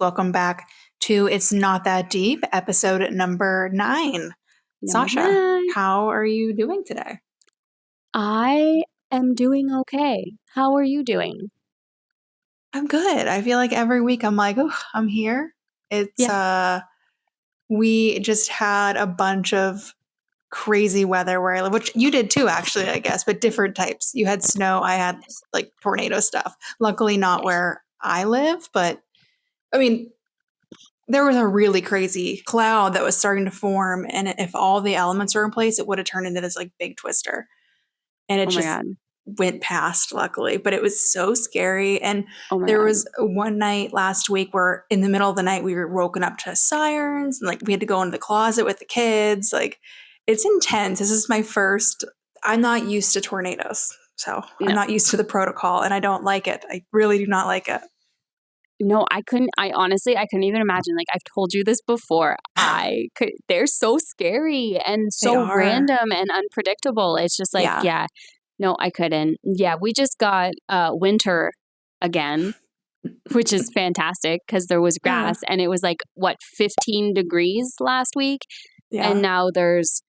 Welcome back to It's Not That Deep, episode number 9. Sasha, 9. how are you doing today? I am doing okay. How are you doing? I'm good. I feel like every week I'm like, oh, I'm here. We just had a bunch of crazy weather where I live, which you did too, actually, I guess, but different types. You had snow, I had like tornado stuff. Luckily not where I live, but I mean, there was a really crazy cloud that was starting to form, and if all the elements were in place, it would have turned into this like big twister. And it just went past, luckily. But it was so scary. And there was one night last week where in the middle of the night we were woken up to sirens, and like we had to go into the closet with the kids. Like, it's intense. This is my first. I'm not used to tornadoes, so I'm not used to the protocol, and I don't like it. I really do not like it. No, I honestly couldn't even imagine. Like, I've told you this before. They're so scary and so random and unpredictable. It's just like, no, I couldn't. Yeah, we just got winter again, which is fantastic because there was grass and it was like, 15 degrees last week. Yeah. And now there's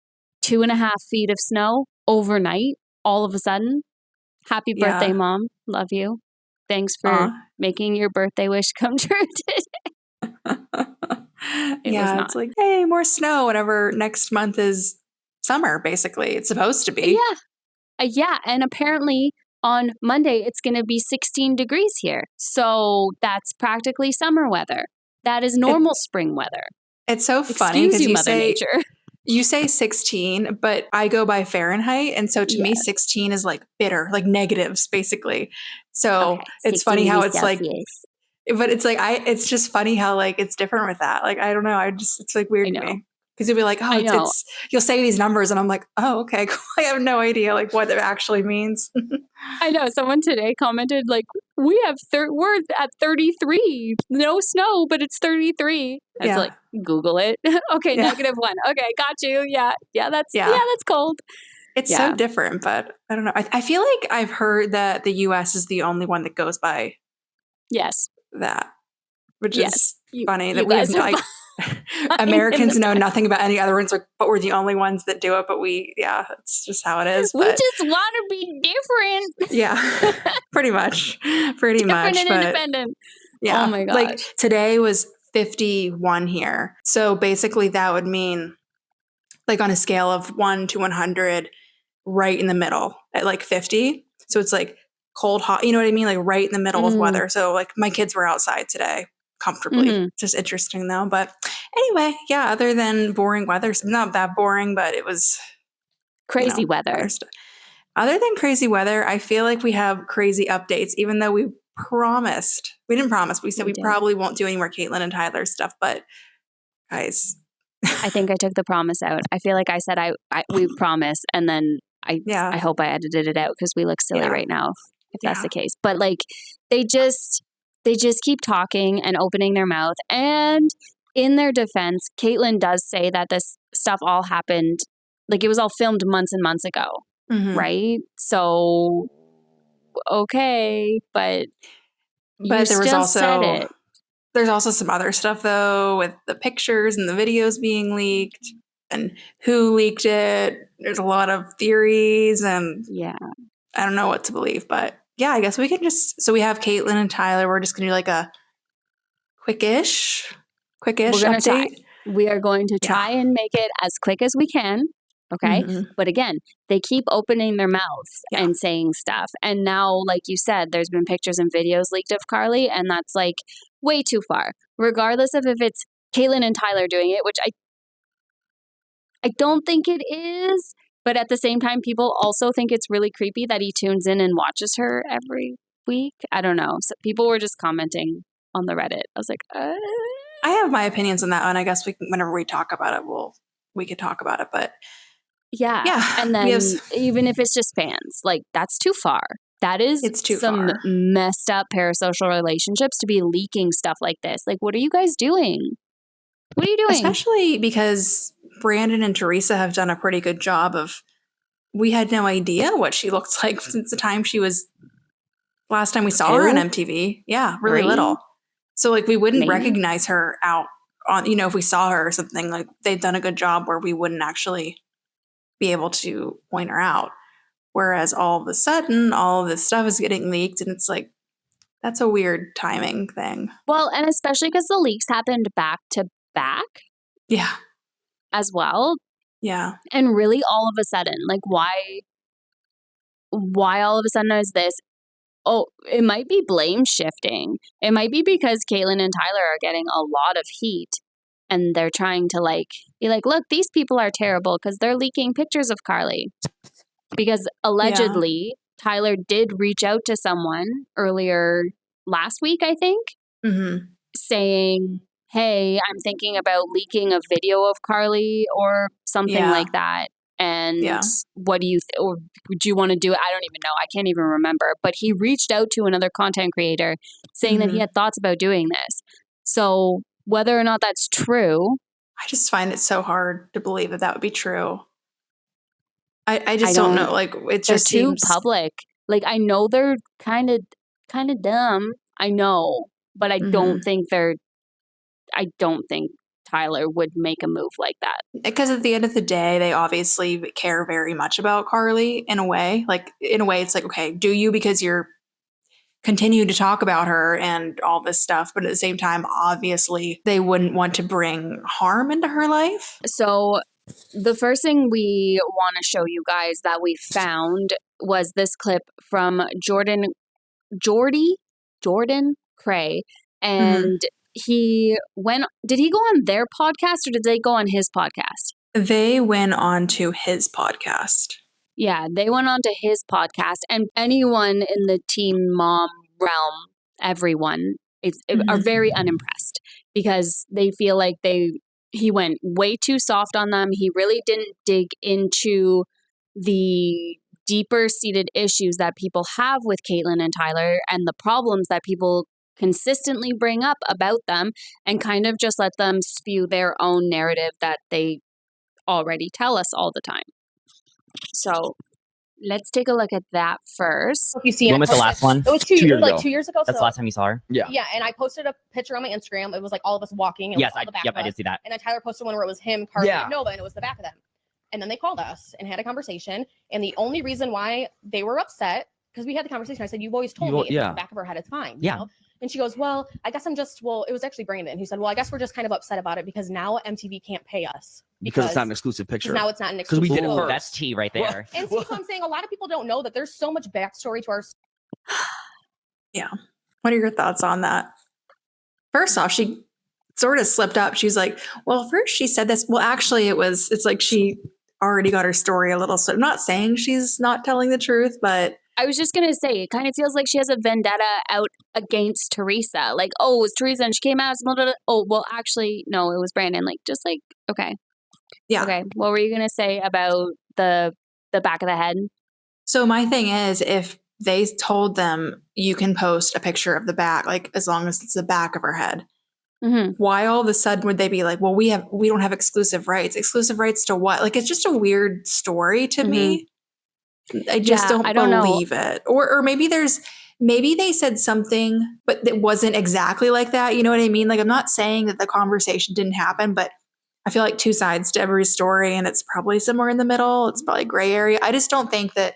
2.5 feet of snow overnight all of a sudden. Happy birthday, Mom. Love you. Thanks for making your birthday wish come true today. It's like, hey, more snow whenever next month is summer, basically. It's supposed to be. Yeah, and apparently on Monday it's going to be 16 degrees here. So that's practically summer weather. That is normal spring weather. It's so funny because you Mother say Nature. You say 16, but I go by Fahrenheit. And so to me, 16 is like bitter, like negatives, basically. So it's funny how it's Celsius. Like, but it's like, it's just funny how like it's different with that. Like, I don't know. It's like weird to me. Because you'll be like, oh, you'll say these numbers. And I'm like, oh, okay, cool. I have no idea like what it actually means. I know. Someone today commented like, we're at 33. No snow, but it's 33. It's like, Google it. Okay, -1. Okay, got you. Yeah, that's cold. It's so different, but I don't know. I feel like I've heard that the U.S. is the only one that goes by that, which is funny. That we have like Americans know nothing about any other ones, but we're the only ones that do it. But it's just how it is. We just want to be different. Yeah, pretty much. Different and independent. Yeah. Oh my gosh. Like today was 51 here. So basically that would mean like on a scale of 1 to 100, right in the middle at like 50. So it's like cold, hot, you know what I mean? Like right in the middle of weather. So like my kids were outside today comfortably. Just interesting though. But anyway, other than boring weather, not that boring, but it was crazy weather. Other than crazy weather, I feel like we have crazy updates, even though we didn't promise. We said we probably won't do any more Caitlin and Tyler stuff, but guys. I think I took the promise out. I feel like I said we promise, and then I hope I edited it out because we look silly right now if that's the case. But like they just keep talking and opening their mouth. And in their defense, Caitlin does say that this stuff all happened, like it was all filmed months and months ago, right? So okay, but there was also there's also some other stuff though with the pictures and the videos being leaked and who leaked it. There's a lot of theories and I don't know what to believe, but I guess we can so we have Caitlin and Tyler. We're just gonna do like a quickish update. We are going to try and make it as quick as we can. Okay. But again, they keep opening their mouths and saying stuff. And now, like you said, there's been pictures and videos leaked of Carley, and that's like way too far. Regardless of if it's Caitlin and Tyler doing it, which I don't think it is. But at the same time, people also think it's really creepy that he tunes in and watches her every week. I don't know. So people were just commenting on the Reddit. I was like, I have my opinions on that one. I guess whenever we talk about it, we could talk about it. But and then even if it's just fans, like that's too far. That is some messed up parasocial relationships to be leaking stuff like this. Like, what are you guys doing? What are you doing? Especially because Brandon and Teresa have done a pretty good job of, we had no idea what she looked like since the time she was, last time we saw her on MTV. Yeah, really little. So like we wouldn't recognize her out on, you know, if we saw her or something, like they've done a good job where we wouldn't actually be able to point her out. Whereas all of a sudden, all of this stuff is getting leaked, and it's like, that's a weird timing thing. Well, and especially because the leaks happened back to back. Yeah. As well. Yeah. And really all of a sudden, like why all of a sudden is this? Oh, it might be blame shifting. It might be because Caitlyn and Tyler are getting a lot of heat and they're trying to like be like, look, these people are terrible because they're leaking pictures of Carley. Because allegedly Tyler did reach out to someone earlier last week, I think, saying, hey, I'm thinking about leaking a video of Carley or something like that. And what do you or would you want to do it? I don't even know. I can't even remember. But he reached out to another content creator saying that he had thoughts about doing this. So whether or not that's true. I just find it so hard to believe that would be true. I just don't know. Like it just seems too public. Like I know they're kind of dumb. I know, but I don't think Tyler would make a move like that. Because at the end of the day, they obviously care very much about Carley in a way. Like in a way, it's like, okay, do you because you're continue to talk about her and all this stuff, but at the same time, obviously, they wouldn't want to bring harm into her life. So the first thing we want to show you guys that we found was this clip from Jordan Cray, and did he go on their podcast or did they go on his podcast? They went on to his podcast. Yeah, they went on to his podcast, and anyone in the teen mom realm, everyone are very unimpressed because they feel like he went way too soft on them. He really didn't dig into the deeper seated issues that people have with Caitlyn and Tyler and the problems that people consistently bring up about them, and kind of just let them spew their own narrative that they already tell us all the time. So let's take a look at that first. If you see, when was the last one? It was 2 years ago. 2 years ago. That's the last time you saw her. Yeah. And I posted a picture on my Instagram. It was like all of us walking. Yes, I did see that. And then Tyler posted one where it was him, Carley, and Nova, and it was the back of them. And then they called us and had a conversation. And the only reason why they were upset, because we had the conversation, I said, "You've always told me it's the back of her head. It's fine." Yeah. You know? And she goes, "Well, I guess it was actually Brandon. He said, well, I guess we're just kind of upset about it because now MTV can't pay us. Because it's not an exclusive picture. Now it's not an exclusive Because we did it photo. first. That's tea right there. And see, so I'm saying a lot of people don't know that there's so much backstory to our. Yeah. What are your thoughts on that? First off, she sort of slipped up. She's like, well, first she said this. Well, actually it's like she already got her story a little. So I'm not saying she's not telling the truth, but I was just going to say, it kind of feels like she has a vendetta out against Teresa. Like, oh, it was Teresa and she came out. Oh, well, actually, no, it was Brandon. Like, just like, okay. Yeah. Okay. What were you going to say about the back of the head? So my thing is, if they told them you can post a picture of the back, like as long as it's the back of her head, why all of a sudden would they be like, well, we don't have exclusive rights. Exclusive rights to what? Like, it's just a weird story to me. I just don't believe it. Or maybe they said something, but it wasn't exactly like that. You know what I mean? Like, I'm not saying that the conversation didn't happen, but I feel like two sides to every story, and it's probably somewhere in the middle. It's probably a gray area. I just don't think that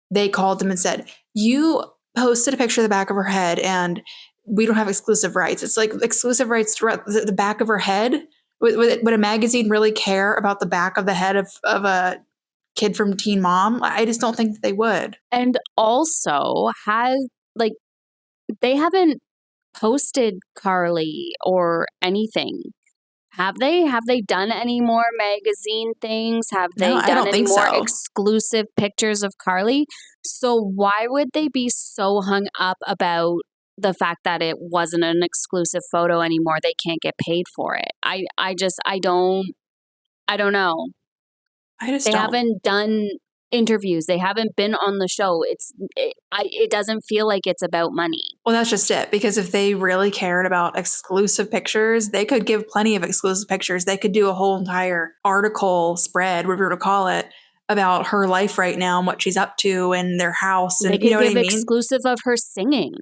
they called them and said, you posted a picture of the back of her head and we don't have exclusive rights. It's like exclusive rights to the back of her head. Would a magazine really care about the back of the head of a kid from Teen Mom? I just don't think that they would. And also they haven't posted Carley or anything. Have they? Have they done any more magazine things? Have they done any more exclusive pictures of Carley? So why would they be so hung up about the fact that it wasn't an exclusive photo anymore? They can't get paid for it. I don't know. They haven't done interviews. They haven't been on the show. It doesn't feel like it's about money. Well, that's just it. Because if they really cared about exclusive pictures, they could give plenty of exclusive pictures. They could do a whole entire article spread, whatever you want to call it, about her life right now and what she's up to and their house. And they could you know give what I mean? Exclusive of her singing.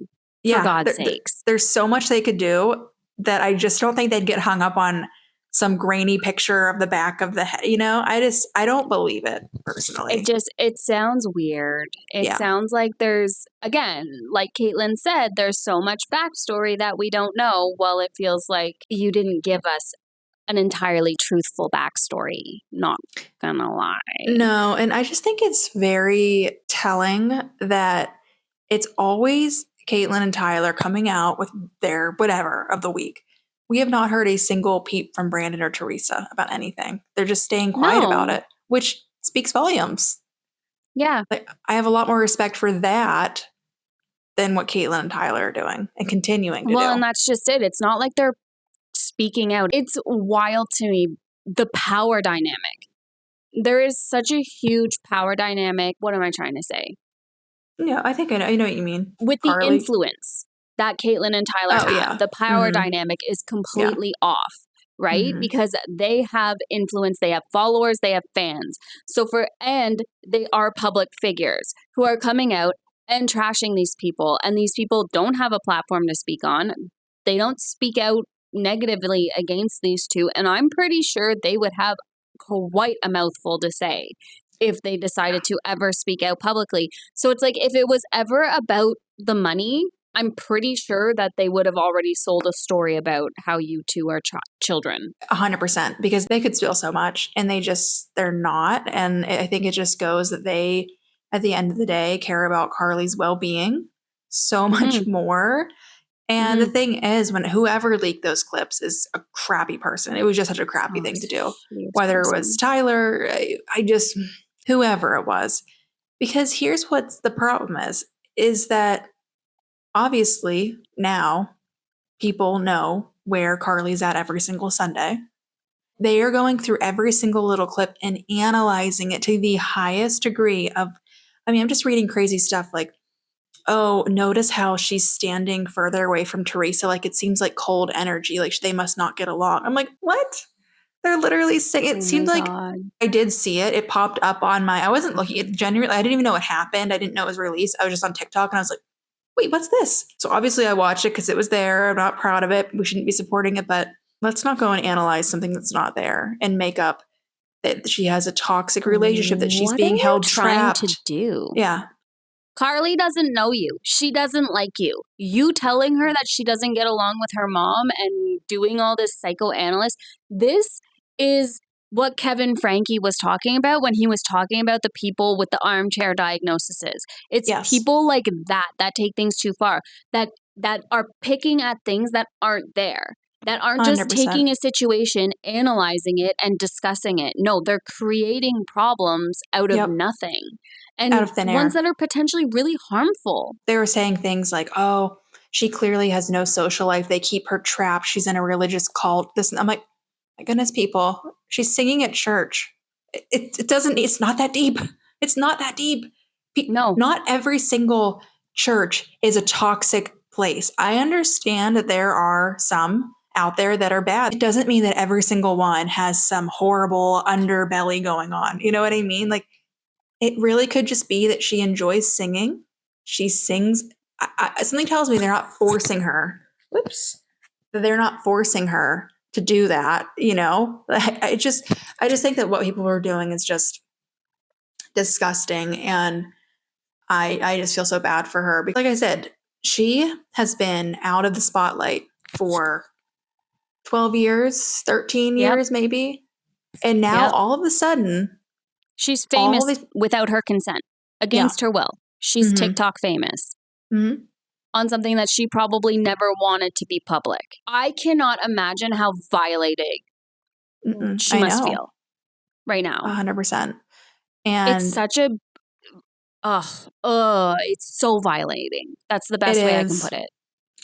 for God's sakes. There's so much they could do that I just don't think they'd get hung up on some grainy picture of the back of the head. I don't believe it personally. It sounds weird. It sounds like there's, again, like Caitlin said, there's so much backstory that we don't know. Well, it feels like you didn't give us an entirely truthful backstory. Not gonna lie. No, and I just think it's very telling that it's always Caitlin and Tyler coming out with their whatever of the week. We have not heard a single peep from Brandon or Teresa about anything. They're just staying quiet about it, which speaks volumes. Yeah. Like, I have a lot more respect for that than what Caitlin and Tyler are doing and continuing to do. Well, and that's just it. It's not like they're speaking out. It's wild to me, the power dynamic. There is such a huge power dynamic. What am I trying to say? Yeah, I think I know what you mean. With Carley. The influence that Caitlin and Tyler have, the power dynamic is completely off, right? Because they have influence, they have followers, they have fans. And they are public figures who are coming out and trashing these people. And these people don't have a platform to speak on. They don't speak out negatively against these two. And I'm pretty sure they would have quite a mouthful to say if they decided to ever speak out publicly. So it's like, if it was ever about the money, I'm pretty sure that they would have already sold a story about how you two are children. 100%, because they could steal so much and they're not. And I think it just goes that they, at the end of the day, care about Carly's well-being so much more. And the thing is, when whoever leaked those clips is a crappy person. It was just such a crappy thing to do. Whether it was Tyler, whoever it was. Because here's what the problem is that obviously now people know where Carly's at every single Sunday. They are going through every single little clip and analyzing it to the highest degree of, I'm just reading crazy stuff like, oh, notice how she's standing further away from Teresa. Like, it seems like cold energy. Like, they must not get along. I'm like, what? They're literally saying, it seemed like I did see it. It popped up on I wasn't looking at genuinely. I didn't even know what happened. I didn't know it was released. I was just on TikTok and I was like, wait, what's this? So obviously I watched it because it was there. I'm not proud of it. We shouldn't be supporting it, but let's not go and analyze something that's not there and make up that she has a toxic relationship, that she's being held trapped. To do? Yeah. Carly doesn't know you. She doesn't like you. You telling her that she doesn't get along with her mom and doing all this psychoanalyst, this is what Kevin Franke was talking about when he was talking about the people with the armchair diagnoses. It's people like that take things too far, that are picking at things that aren't there, that aren't just 100%. taking a situation, analyzing it, and discussing it. No, they're creating problems out of nothing. And out of thin air. Ones that are potentially really harmful. They were saying things like, oh, she clearly has no social life. They keep her trapped. She's in a religious cult. I'm like, my goodness, people, she's singing at church. It's not that deep. It's not that deep. No. Not every single church is a toxic place. I understand that there are some out there that are bad. It doesn't mean that every single one has some horrible underbelly going on. You know what I mean? Like, it really could just be that she enjoys singing. She sings. Something tells me they're not forcing her. They're not forcing her to do that. I just think that what people were doing is just disgusting. And I just feel so bad for her. Because like I said, she has been out of the spotlight for 12 years, 13 years maybe. And now all of a sudden, she's famous without her consent, against her will. She's TikTok famous on something that she probably never wanted to be public. I cannot imagine how violating she must feel right now. 100%. And it's such a, it's so violating. That's the best way I can put it.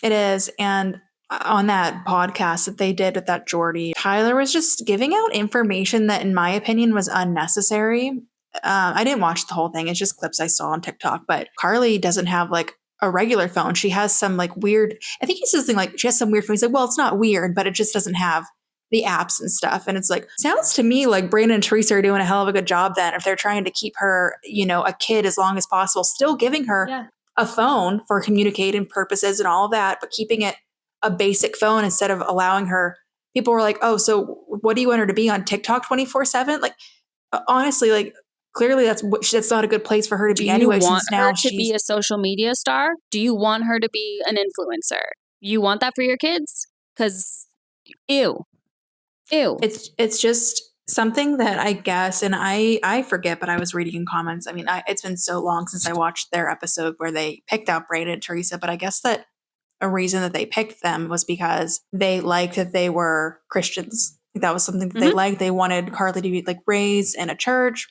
It is. And on that podcast that they did with that Jordy, Tyler was just giving out information that, in my opinion, was unnecessary. I didn't watch the whole thing. It's just clips I saw on TikTok. But Carly doesn't have like a regular phone. She has some like weird, I think he says something like, she has some weird phone. He's like, well, it's not weird, but it just doesn't have the apps and stuff. And it's like, sounds to me like Brandon and Teresa are doing a hell of a good job then if they're trying to keep her, a kid as long as possible, still giving her a phone for communicating purposes and all of that, but keeping it a basic phone instead of allowing her. People were like, oh, so what do you want her to be on TikTok 24/7? Like, honestly, like, clearly that's not a good place for her to be anyway. Do you want since now her to be a social media star? Do you want her to be an influencer? You want that for your kids? Because, ew. It's just something that I guess, and I forget, but I was reading in comments. I mean, it's been so long since I watched their episode where they picked out Brandon and Teresa, but I guess that a reason that they picked them was because they liked that they were Christians. That was something that they liked. They wanted Carley to be like raised in a church.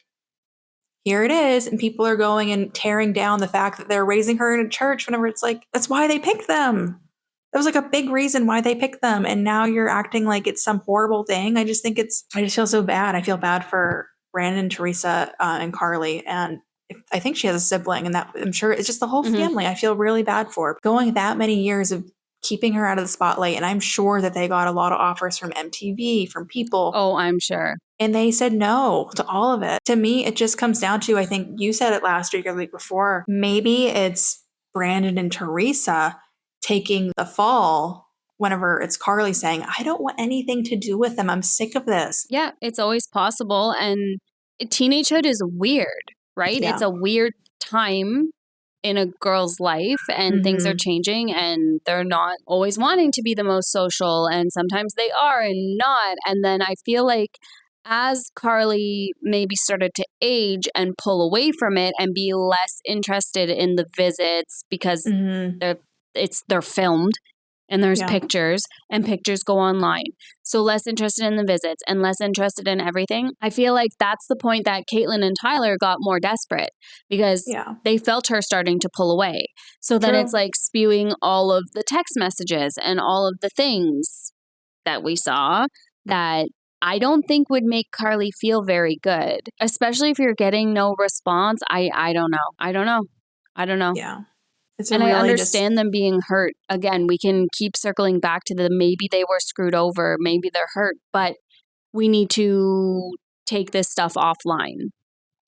Here it is. And people are going and tearing down the fact that they're raising her in a church whenever it's like, that's why they picked them. That was like a big reason why they picked them. And now you're acting like it's some horrible thing. I just feel so bad. I feel bad for Brandon, Teresa, and Carley. And I think she has a sibling, and that I'm sure it's just the whole family. I feel really bad for going that many years of keeping her out of the spotlight. And I'm sure that they got a lot of offers from MTV, from people. Oh, I'm sure. And they said no to all of it. To me, it just comes down to, I think you said it last week or the week before, maybe it's Brandon and Teresa taking the fall whenever it's Carley saying, I don't want anything to do with them. I'm sick of this. Yeah, it's always possible. And teenagehood is weird, right? Yeah. It's a weird time in a girl's life, and things are changing, and they're not always wanting to be the most social, and sometimes they are and not. And then I feel like as Carley maybe started to age and pull away from it and be less interested in the visits because they're filmed and there's pictures, and pictures go online. So less interested in the visits and less interested in everything. I feel like that's the point that Caitlin and Tyler got more desperate because they felt her starting to pull away. So then it's like spewing all of the text messages and all of the things that we saw that I don't think would make Carley feel very good, especially if you're getting no response. I don't know. Yeah. And I understand them being hurt. Again, we can keep circling back to maybe they were screwed over, maybe they're hurt, but we need to take this stuff offline.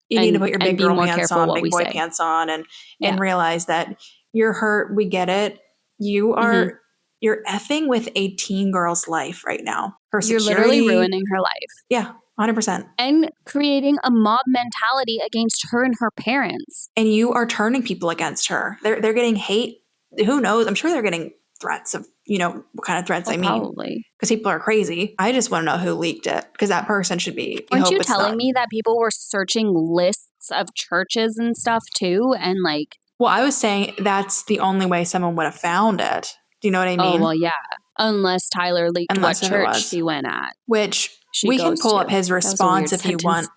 You need to put your big girl pants on, big boy pants on, and realize that you're hurt. We get it. You are you're effing with a teen girl's life right now. Her security, you're literally ruining her life. Yeah. 100%. And creating a mob mentality against her and her parents. And you are turning people against her. They're getting hate. Who knows? I'm sure they're getting threats of, what kind of threats I mean. Probably. Because people are crazy. I just want to know who leaked it. Because that person should be. Weren't you telling me that people were searching lists of churches and stuff too? And like. Well, I was saying that's the only way someone would have found it. Do you know what I mean? Oh, well, yeah. Unless Tyler leaked what church he went at. Which we can pull up his response if you want.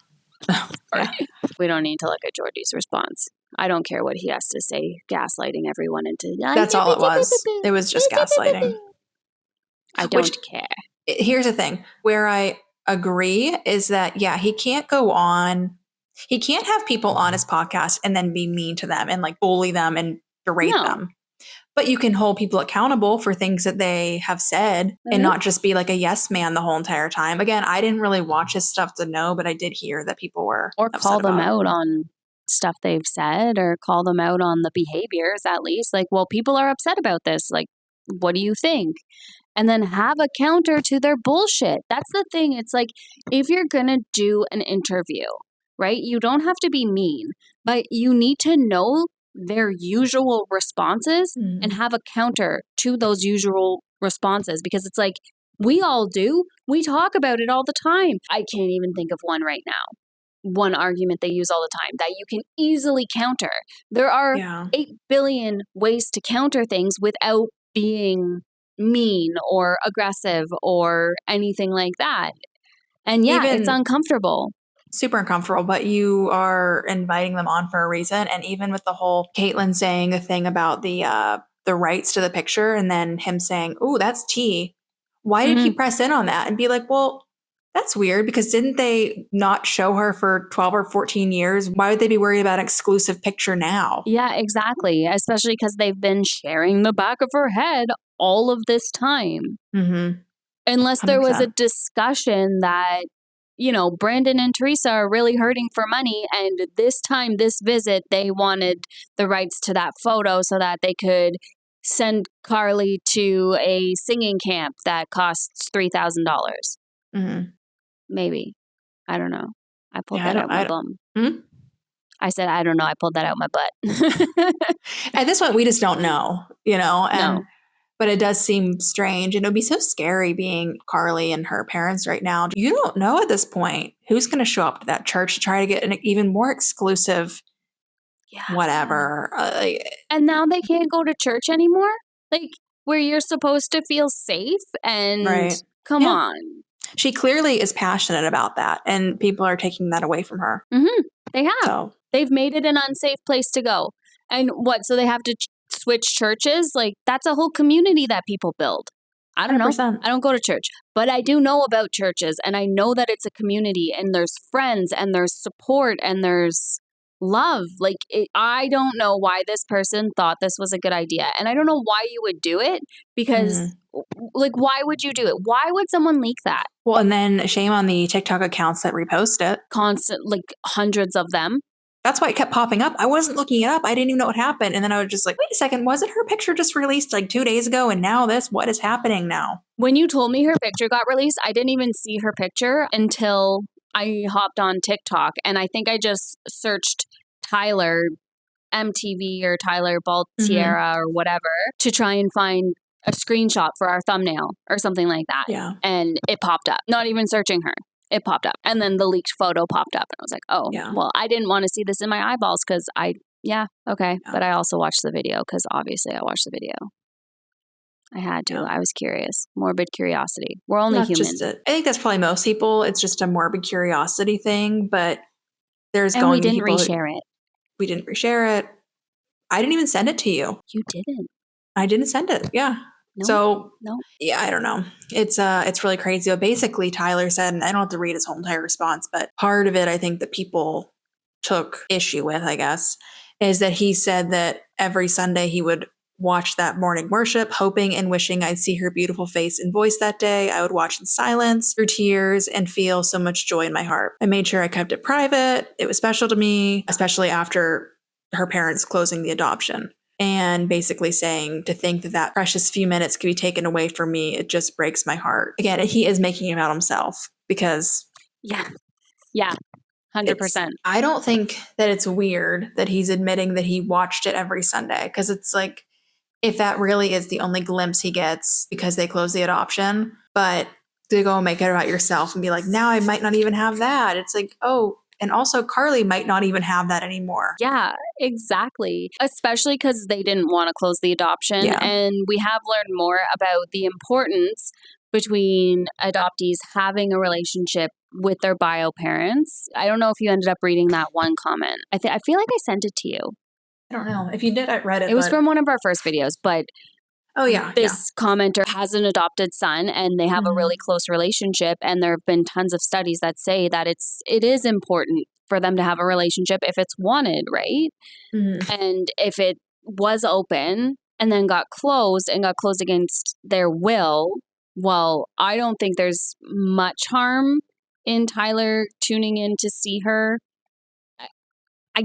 Yeah. We don't need to look at Georgie's response. I don't care what he has to say, gaslighting everyone into. That's all it was. It was just gaslighting. I don't care. Here's the thing. Where I agree is that, he can't go on. He can't have people on his podcast and then be mean to them and like bully them and berate them. But you can hold people accountable for things that they have said and not just be like a yes man the whole entire time. Again, I didn't really watch his stuff to know, but I did hear that people were or call them out on stuff they've said or call them out on the behaviors at least. Like, well, people are upset about this. Like, what do you think? And then have a counter to their bullshit. That's the thing. It's like if you're going to do an interview, right, you don't have to be mean, but you need to know their usual responses and have a counter to those usual responses because it's like we all do. We talk about it all the time. I can't even think of one right now. One argument they use all the time that you can easily counter. There are 8 billion ways to counter things without being mean or aggressive or anything like that. And it's uncomfortable. Super uncomfortable, but you are inviting them on for a reason. And even with the whole Caitlin saying a thing about the rights to the picture and then him saying, "Oh, that's T." Why did he press in on that and be like, "Well, that's weird because didn't they not show her for 12 or 14 years? Why would they be worried about an exclusive picture now?" Yeah, exactly. Especially because they've been sharing the back of her head all of this time. Unless there was a discussion that Brandon and Teresa are really hurting for money. And this time, this visit, they wanted the rights to that photo so that they could send Carley to a singing camp that costs $3,000. Mm-hmm. Maybe. I don't know. I pulled that out my bum. I said, I don't know. I pulled that out my butt. At this point, we just don't know, No. But it does seem strange. And it would be so scary being Carley and her parents right now. You don't know at this point who's going to show up to that church to try to get an even more exclusive whatever. And now they can't go to church anymore? Like, where you're supposed to feel safe? And come on. She clearly is passionate about that. And people are taking that away from her. Mm-hmm. They have. So. They've made it an unsafe place to go. And what? So they have to switch churches? Like, that's a whole community that people build. I don't 100%. Know. I don't go to church, but I do know about churches, and I know that it's a community, and there's friends, and there's support, and there's love. Like, I don't know why this person thought this was a good idea, and I don't know why you would do it, because, like, why would you do it? Why would someone leak that? Well, and then shame on the TikTok accounts that repost it. Like, hundreds of them. That's why it kept popping up. I wasn't looking it up. I didn't even know what happened. And then I was just like, wait a second, wasn't her picture just released like 2 days ago? And now this, what is happening now? When you told me her picture got released, I didn't even see her picture until I hopped on TikTok. And I think I just searched Tyler MTV or Tyler Baltiera or whatever to try and find a screenshot for our thumbnail or something like that. Yeah. And it popped up, not even searching her. It popped up. And then the leaked photo popped up. And I was like, oh, well, I didn't want to see this in my eyeballs because okay. Yeah. But I also watched the video because obviously I watched the video. I had to. Yeah. I was curious. Morbid curiosity. We're only human. I think that's probably most people. It's just a morbid curiosity thing. But we didn't reshare it. We didn't reshare it. I didn't even send it to you. You didn't. I didn't send it. Yeah. No. Yeah, I don't know. It's really crazy. But basically, Tyler said, and I don't have to read his whole entire response, but part of it, I think that people took issue with, I guess, is that he said that every Sunday he would watch that morning worship, hoping and wishing I'd see her beautiful face and voice that day. I would watch in silence, through tears, and feel so much joy in my heart. I made sure I kept it private. It was special to me, especially after her parents closing the adoption. And basically saying to think that precious few minutes could be taken away from me, it just breaks my heart. Again, he is making it about himself because... Yeah, 100%. I don't think that it's weird that he's admitting that he watched it every Sunday, because it's like, if that really is the only glimpse he gets because they close the adoption, but to go and make it about yourself and be like, now I might not even have that. It's like, oh... And also, Carley might not even have that anymore. Yeah, exactly. Especially because they didn't want to close the adoption. Yeah. And we have learned more about the importance between adoptees having a relationship with their bio parents. I don't know if you ended up reading that one comment. I feel like I sent it to you. I don't know. If you did, I read it. It was from one of our first videos, but... Oh, yeah. This commenter has an adopted son and they have a really close relationship. And there have been tons of studies that say that it is important for them to have a relationship if it's wanted, right? Mm-hmm. And if it was open and then got closed against their will, well, I don't think there's much harm in Tyler tuning in to see her. I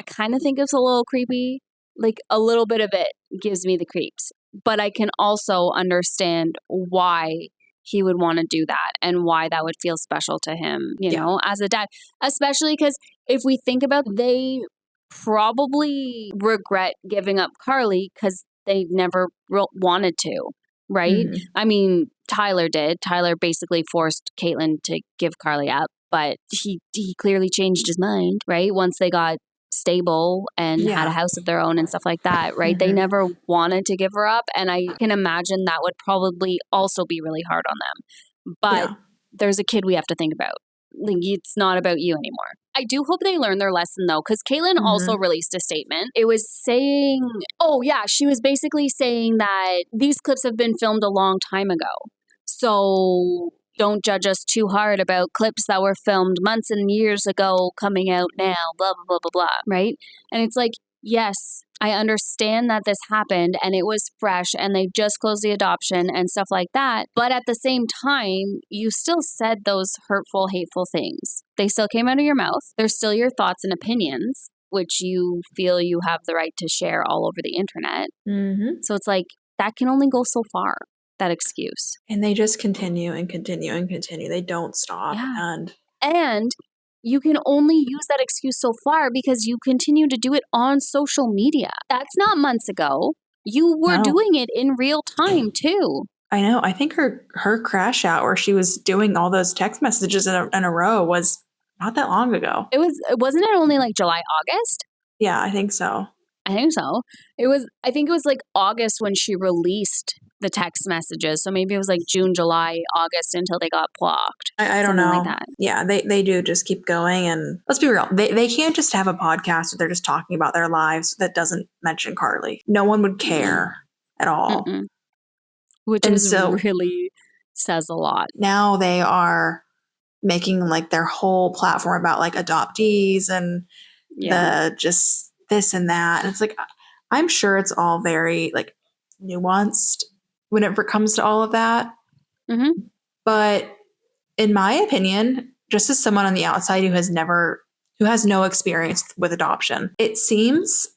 kind of think it's a little creepy. Like, a little bit of it gives me the creeps. But I can also understand why he would want to do that and why that would feel special to him, you know, as a dad. Especially because if we think about it, they probably regret giving up Carley because they never wanted to, right? Mm-hmm. I mean, Tyler did. Tyler basically forced Caitlin to give Carley up. But he clearly changed his mind, right? Once they got stable and had a house of their own and stuff like that, right? They never wanted to give her up. And I can imagine that would probably also be really hard on them. But there's a kid we have to think about. Like, it's not about you anymore. I do hope they learn their lesson, though, because Caitlin also released a statement. It was saying, she was basically saying that these clips have been filmed a long time ago. So... don't judge us too hard about clips that were filmed months and years ago coming out now, blah, blah, blah, blah, blah, right? And it's like, yes, I understand that this happened and it was fresh and they just closed the adoption and stuff like that. But at the same time, you still said those hurtful, hateful things. They still came out of your mouth. They're still your thoughts and opinions, which you feel you have the right to share all over the internet. Mm-hmm. So it's like, that can only go so far, that excuse. And they just continue and continue and continue. They don't stop. Yeah. And you can only use that excuse so far because you continue to do it on social media. That's not months ago. You were doing it in real time too. I know. I think her crash out where she was doing all those text messages in a row was not that long ago. Wasn't it only like July, August? Yeah, I think so. I think so. I think it was like August when she released the text messages. So maybe it was like June, July, August until they got blocked. I don't know. Like that. Yeah, they do just keep going. And let's be real. They can't just have a podcast where they're just talking about their lives that doesn't mention Carley. No one would care at all. Which really says a lot. Now they are making like their whole platform about like adoptees and the just this and that. And it's like, I'm sure it's all very like nuanced whenever it comes to all of that. Mm-hmm. But in my opinion, just as someone on the outside who has no experience with adoption, it seems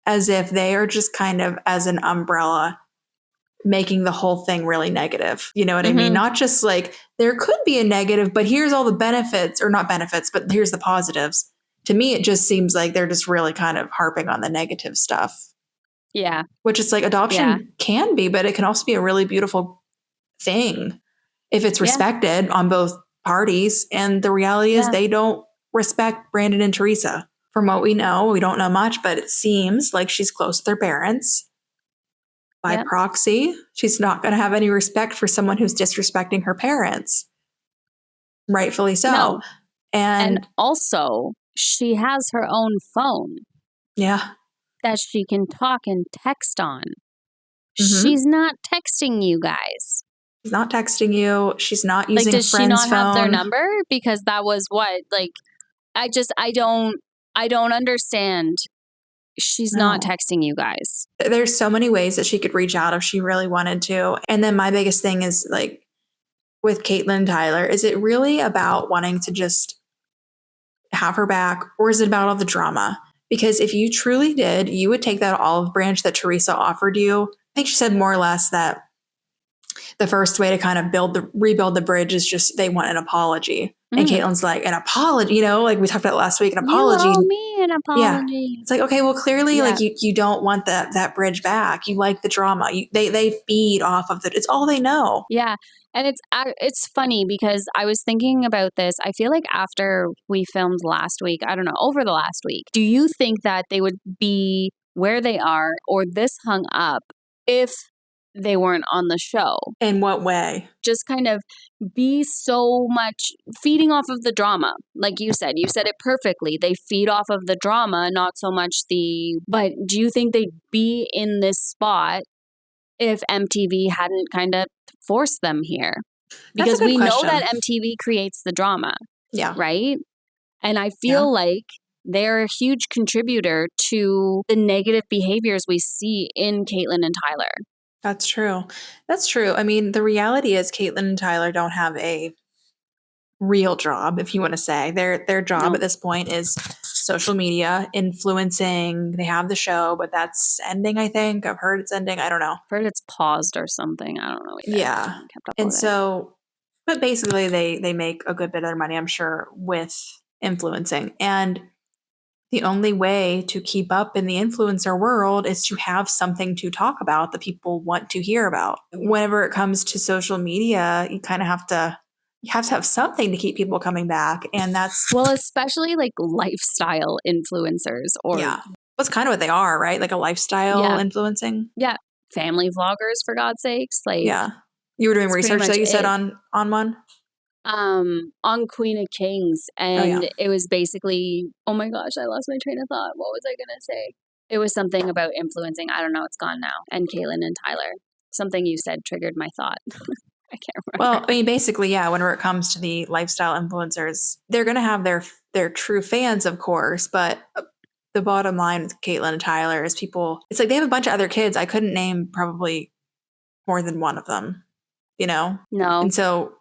as if they are just kind of as an umbrella making the whole thing really negative. You know what I mean? Not just like there could be a negative, but here's all the benefits, or not benefits, but here's the positives. To me, it just seems like they're just really kind of harping on the negative stuff. Yeah. Which is like adoption can be, but it can also be a really beautiful thing if it's respected on both parties. And the reality is they don't respect Brandon and Teresa. From what we know, we don't know much, but it seems like she's close with their parents. By proxy, she's not going to have any respect for someone who's disrespecting her parents. Rightfully so. No. And also, she has her own phone. Yeah. That she can talk and text on. She's not texting you guys. She's not texting you. She's not using does a friend's she not phone. have their number? Because that was what, like, I don't understand. She's not texting you guys. There's so many ways that she could reach out if she really wanted to. And then my biggest thing is like with Caitlin and Tyler, is it really about wanting to just have her back, or is it about all the drama? Because if you truly did, you would take that olive branch that Teresa offered you. I think she said more or less that the first way to kind of rebuild the bridge is just they want an apology. And Caitlin's like, an apology, you know, like we talked about last week, an apology. You owe me an apology. Yeah. It's like, okay, well, clearly, like you don't want that bridge back. You like the drama. They feed off of it. It's all they know. Yeah. And it's funny because I was thinking about this. I feel like after we filmed last week, I don't know, over the last week, do you think that they would be where they are or this hung up if they weren't on the show? In what way? Just kind of be so much feeding off of the drama. Like you said it perfectly. They feed off of the drama, not so much but do you think they'd be in this spot if MTV hadn't kind of forced them here? Because we know that MTV creates the drama. Yeah. Right? And I feel like they're a huge contributor to the negative behaviors we see in Caitlin and Tyler. That's true. That's true. I mean, the reality is Caitlin and Tyler don't have a real job, if you want to say. Their job at this point is social media, influencing. They have the show, but that's ending, I think. I've heard it's ending. I don't know. I've heard it's paused or something. I don't know either. Yeah. And so, but basically they make a good bit of their money, I'm sure, with influencing. And the only way to keep up in the influencer world is to have something to talk about that people want to hear about. Whenever it comes to social media, you kind of have to have something to keep people coming back. And that's... Well, especially like lifestyle influencers or... Yeah. That's kind of what they are, right? Like a lifestyle influencing. Yeah. Family vloggers, for God's sakes. Like, yeah. You were doing research that you said on one? On Queen of Kings, and it was basically, oh my gosh, I lost my train of thought. What was I gonna say? It was something about influencing. I don't know, it's gone now. And Caitlin and Tyler. Something you said triggered my thought. I can't remember. Well, I mean, basically, whenever it comes to the lifestyle influencers, they're gonna have their true fans, of course, but the bottom line with Caitlyn and Tyler is people, it's like they have a bunch of other kids. I couldn't name probably more than one of them, you know? No. And so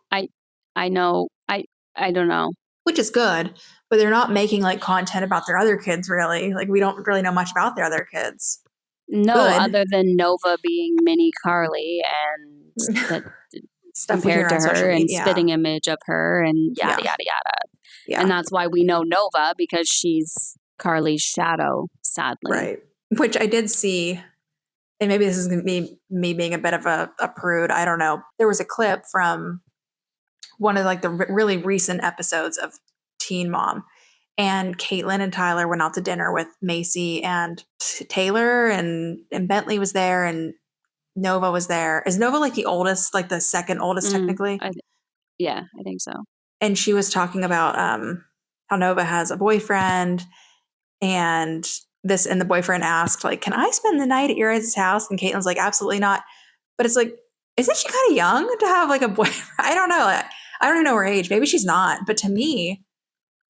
I know. I don't know. Which is good, but they're not making like content about their other kids really. Like we don't really know much about their other kids. No, Good. other than Nova being mini Carley and that compared to her and spitting image of her and yada, yada, yada. Yeah. And that's why we know Nova, because she's Carly's shadow, sadly. Right. Which I did see, and maybe this is going to be me being a bit of a prude. I don't know. There was a clip from one of like the really recent episodes of Teen Mom, and Caitlyn and Tyler went out to dinner with Macy and Taylor, and Bentley was there, and Nova was there. Is Nova like the oldest, like the second oldest technically? Yeah, I think so. And she was talking about how Nova has a boyfriend, and the boyfriend asked like, "Can I spend the night at your guys' house?" And Caitlyn's like, "Absolutely not." But it's like, isn't she kind of young to have like a boyfriend? I don't know. I don't even know her age. Maybe she's not. But to me,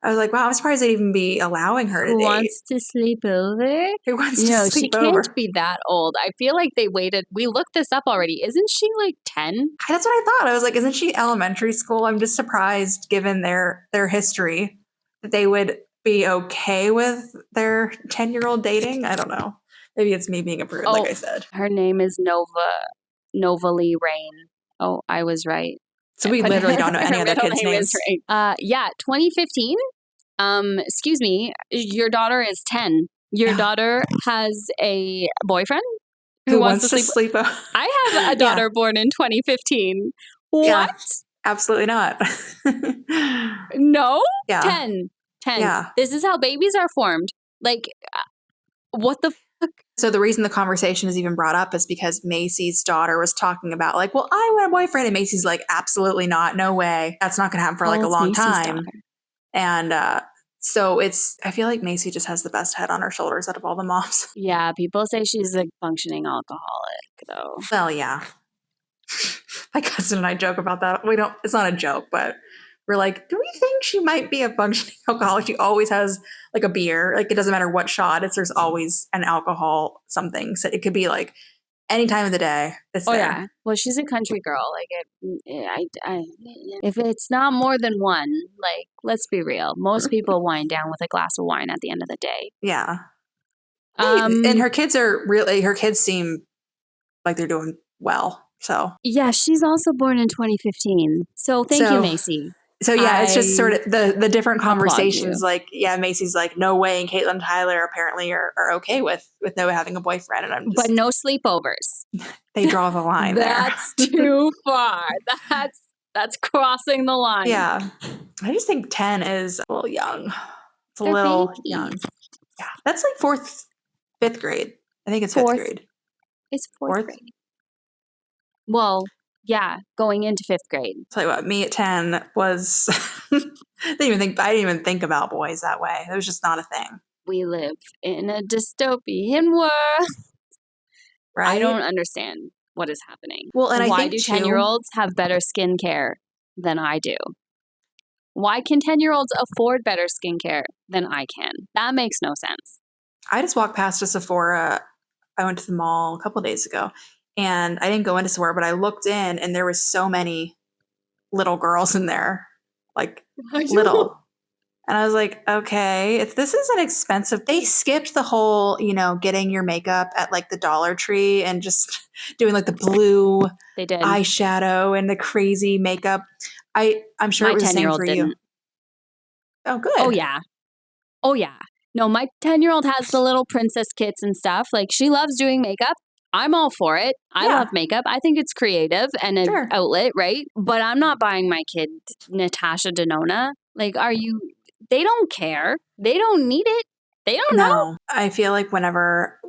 I was like, wow, I'm surprised they'd even be allowing her to Who date. wants to sleep over? Who wants to sleep over? No, she can't be that old. I feel like they waited. We looked this up already. Isn't she like 10? That's what I thought. I was like, isn't she elementary school? I'm just surprised, given their history, that they would be okay with their 10-year-old dating. I don't know. Maybe it's me being a prude, like I said. Her name is Nova Lee Rain. Oh, I was right. So we literally don't know any other kids' names. Yeah, 2015. Excuse me. Your daughter is 10. Your daughter has a boyfriend who wants to sleep over. I have a daughter born in 2015. What? Yeah, absolutely not. No? Yeah. 10. Yeah. This is how babies are formed. Like, what the fuck? So the reason the conversation is even brought up is because Macy's daughter was talking about like, well, I want a boyfriend. And Macy's like, absolutely not. No way. That's not going to happen for like a long time. Daughter. And so I feel like Macy just has the best head on her shoulders out of all the moms. Yeah. People say she's a functioning alcoholic though. Well, yeah. My cousin and I joke about that. It's not a joke, but we're like, do we think she might be a functioning alcoholic? She always has like a beer. Like it doesn't matter what shot there's always an alcohol something. So it could be like any time of the day. It's there. Yeah. Well, she's a country girl. Like if it's not more than one, like let's be real. Most people wind down with a glass of wine at the end of the day. Yeah. And her kids seem like they're doing well. So yeah, she's also born in 2015. So thank you, Macy. So yeah, it's just sort of the different conversations. Like, yeah, Macy's like, no way, and Caitlyn and Tyler apparently are okay with Noah having a boyfriend, and I'm just, but no sleepovers. They draw the line. That's too far. That's crossing the line. Yeah, I just think 10 is a little young. It's a little young. Yeah, that's like 5th grade. I think it's 5th grade. It's 4th grade. Well. Yeah, going into 5th grade. Tell you what, me at 10 was I didn't even think about boys that way. It was just not a thing. We live in a dystopian world. Right? I don't understand what is happening. Well, and why I think do 10-year-olds have better skincare than I do? Why can 10-year-olds afford better skincare than I can? That makes no sense. I just walked past a Sephora. I went to the mall a couple of days ago. And I didn't go into Sephora, but I looked in and there was so many little girls in there, like little. And I was like, okay, this is an expensive. They skipped the whole, getting your makeup at like the Dollar Tree and just doing like the blue eyeshadow and the crazy makeup. I'm sure it was the same for you. Oh, good. Oh, yeah. No, my 10-year-old has the little princess kits and stuff. Like she loves doing makeup. I'm all for it. I love makeup. I think it's creative and an outlet, right? But I'm not buying my kid Natasha Denona. Like, they don't care. They don't need it. They don't know. I feel like whenever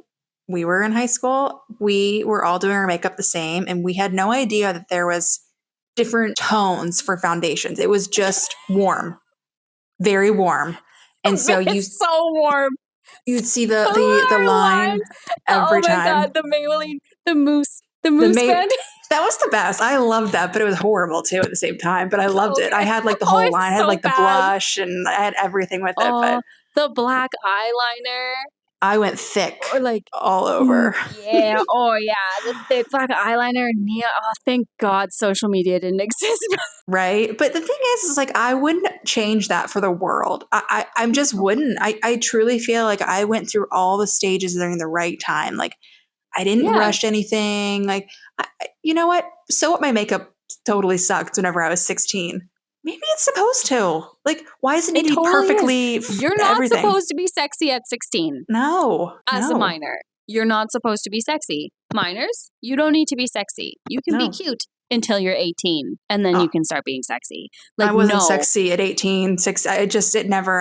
we were in high school, we were all doing our makeup the same. And we had no idea that there was different tones for foundations. It was just warm, very warm. And so it's so warm. You'd see the line every time. Oh my God, the Maybelline, the mousse band. That was the best. I loved that, but it was horrible too at the same time. But I loved it. I had like the whole line. I had like the blush and I had everything with it. But The black eyeliner. I went thick. Or like all over. Yeah. Oh yeah. The thick black eyeliner. Oh, thank God social media didn't exist. Right. But the thing is like, I wouldn't change that for the world. I'm just wouldn't. I truly feel like I went through all the stages during the right time. Like I didn't rush anything. Like, you know what? So what? My makeup totally sucked whenever I was 16. Maybe it's supposed to. Like, why does it need to be perfectly You're not everything? supposed to be sexy at 16. No. As a minor. You're not supposed to be sexy. Minors, you don't need to be sexy. You can be cute until you're 18, and then you can start being sexy. Like, I wasn't sexy at 18. I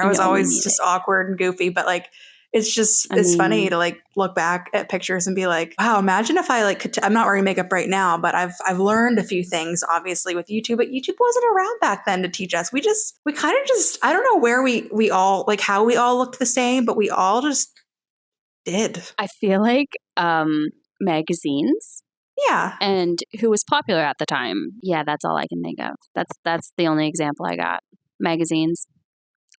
was always just awkward and goofy, but like, it's funny to like look back at pictures and be like, wow, imagine if I like I'm not wearing makeup right now, but I've learned a few things obviously with YouTube, but YouTube wasn't around back then to teach us. We kind of just, I don't know where we all, like how we all looked the same, but we all just did. I feel like magazines. Yeah. And who was popular at the time. Yeah, that's all I can think of. That's the only example I got. Magazines.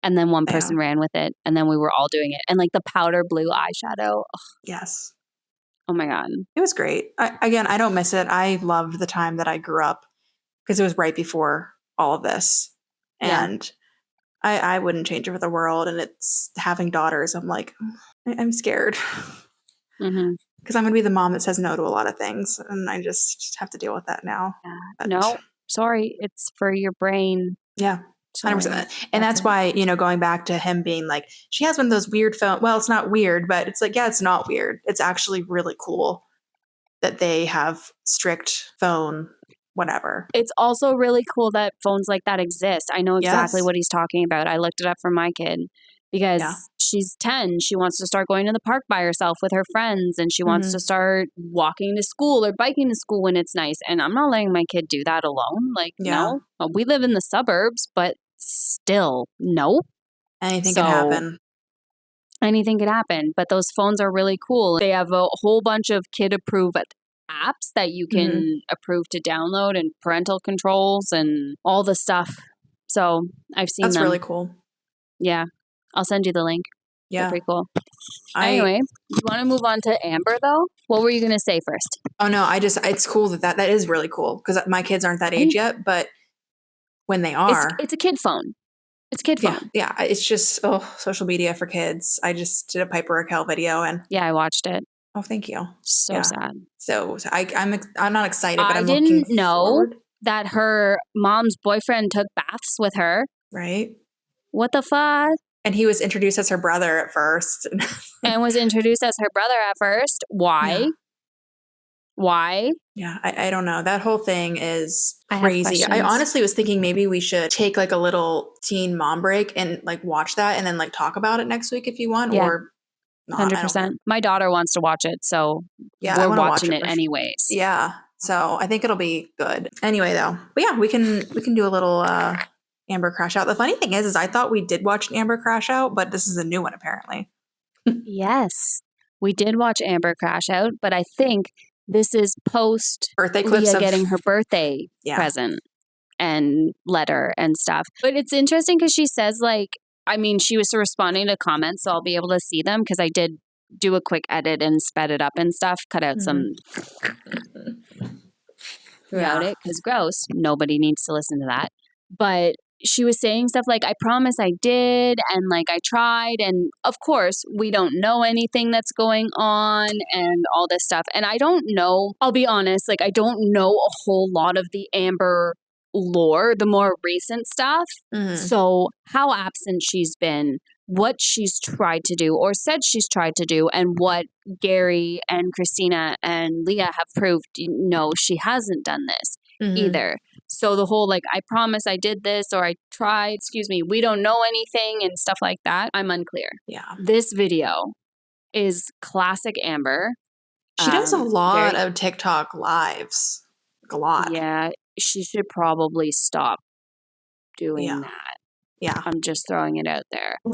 And then one person ran with it, and then we were all doing it. And like the powder blue eyeshadow. Ugh. Yes. Oh my God. It was great. I don't miss it. I loved the time that I grew up because it was right before all of this. And I wouldn't change it for the world. And it's having daughters. I'm like, I'm scared. Because I'm going to be the mom that says no to a lot of things. And I just have to deal with that now. No, sorry. It's for your brain. Yeah. 100%. And that's why, going back to him being like, she has one of those weird phone. Well, it's not weird, but it's like, yeah, it's not weird. It's actually really cool that they have strict phone, whatever. It's also really cool that phones like that exist. I know exactly what he's talking about. I looked it up for my kid because she's 10. She wants to start going to the park by herself with her friends, and she wants to start walking to school or biking to school when it's nice. And I'm not letting my kid do that alone. Like, no. Well, we live in the suburbs, but still, no. Anything can happen. Anything could happen. But those phones are really cool. They have a whole bunch of kid-approved apps that you can approve to download, and parental controls and all the stuff. So I've seen them. That's really cool. Yeah. I'll send you the link. Yeah. They're pretty cool. Anyway, you want to move on to Amber, though? What were you going to say first? Oh, no. It's cool that is really cool because my kids aren't that age yet, but when they are. It's a kid phone. It's a kid phone. Yeah. It's just, social media for kids. I just did a Piper Rockelle video and. Yeah, I watched it. Oh, thank you. So sad. So I'm not excited, but I didn't know that her mom's boyfriend took baths with her. Right. What the fuck? And he was introduced as her brother at first. And was introduced as her brother at first. Why? Yeah. Why? Yeah, I don't know. That whole thing is crazy. I honestly was thinking maybe we should take like a little teen mom break and like watch that and then like talk about it next week if you want. Yeah. Or 100%. My daughter wants to watch it, so we're watching it anyways. Yeah. So I think it'll be good. Anyway, though. But yeah, we can do a little Amber Crashout. The funny thing is I thought we did watch an Amber Crashout, but this is a new one apparently. Yes. We did watch Amber Crashout, but I think this is post birthday clips Leah getting her birthday present and letter and stuff. But it's interesting because she says she was responding to comments, so I'll be able to see them because I did do a quick edit and sped it up and stuff, cut out some throughout it because gross. Nobody needs to listen to that. But she was saying stuff like, I promise I did, and like I tried, and of course we don't know anything that's going on and all this stuff. And I don't know, I'll be honest, like I don't know a whole lot of the Amber lore, the more recent stuff. So how absent she's been, what she's tried to do or said she's tried to do, and what Gary and Christina and Leah have proved, no, she hasn't done this either. So the whole I promise I did this or I tried, we don't know anything and stuff like that, I'm unclear. Yeah. This video is classic Amber. She does a lot of TikTok lives. A lot. Yeah. She should probably stop doing that. Yeah. I'm just throwing it out there. I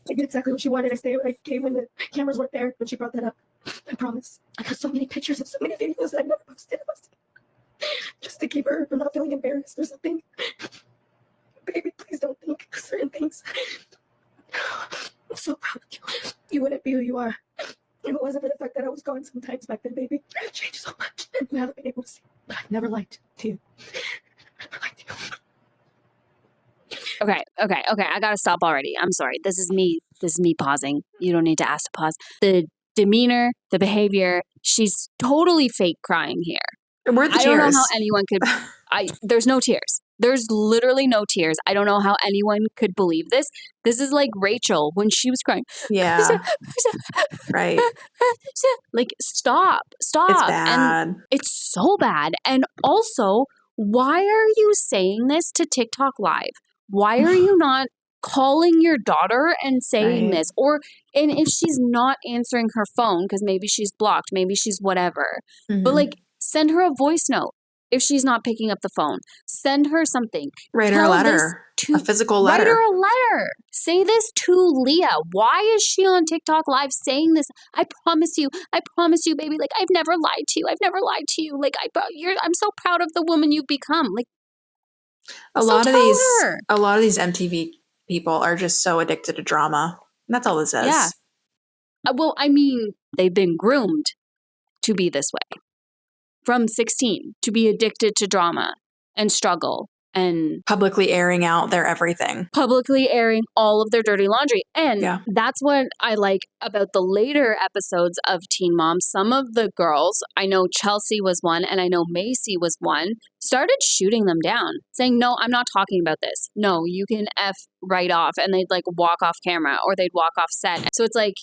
did exactly what she wanted. I came when the cameras weren't there when she brought that up. I promise. I got so many pictures and so many videos that I never posted. Just to keep her from not feeling embarrassed or something. Baby, please don't think certain things. I'm so proud of you. You wouldn't be who you are if it wasn't for the fact that I was gone sometimes back then, baby. I've changed so much. You haven't been able to see. But I've never liked you. I never liked you. Okay. I gotta stop already. I'm sorry. This is me pausing. You don't need to ask to pause. The demeanor, the behavior, she's totally fake crying here. Where are the tears? I don't know how anyone could. There's no tears. There's literally no tears. I don't know how anyone could believe this. This is like Rachel when she was crying. Yeah. Right. Like, stop. It's bad. And it's so bad. And also, why are you saying this to TikTok Live? Why are you not calling your daughter and saying this? And if she's not answering her phone, because maybe she's blocked, maybe she's whatever, but like, send her a voice note if she's not picking up the phone. Send her something. Write her a letter. A physical letter. Write her a letter. Say this to Leah. Why is she on TikTok Live saying this? I promise you, baby. Like, I've never lied to you. Like, I'm so proud of the woman you've become. Like, a lot of these MTV people are just so addicted to drama. And that's all this is. Yeah. Well, I mean, they've been groomed to be this way. From 16, to be addicted to drama and struggle and publicly airing out their everything. Publicly airing all of their dirty laundry. And that's what I like about the later episodes of Teen Mom. Some of the girls, I know Chelsea was one and I know Macy was one, started shooting them down, saying, no, I'm not talking about this. No, you can F right off. And they'd like walk off camera or they'd walk off set. So it's like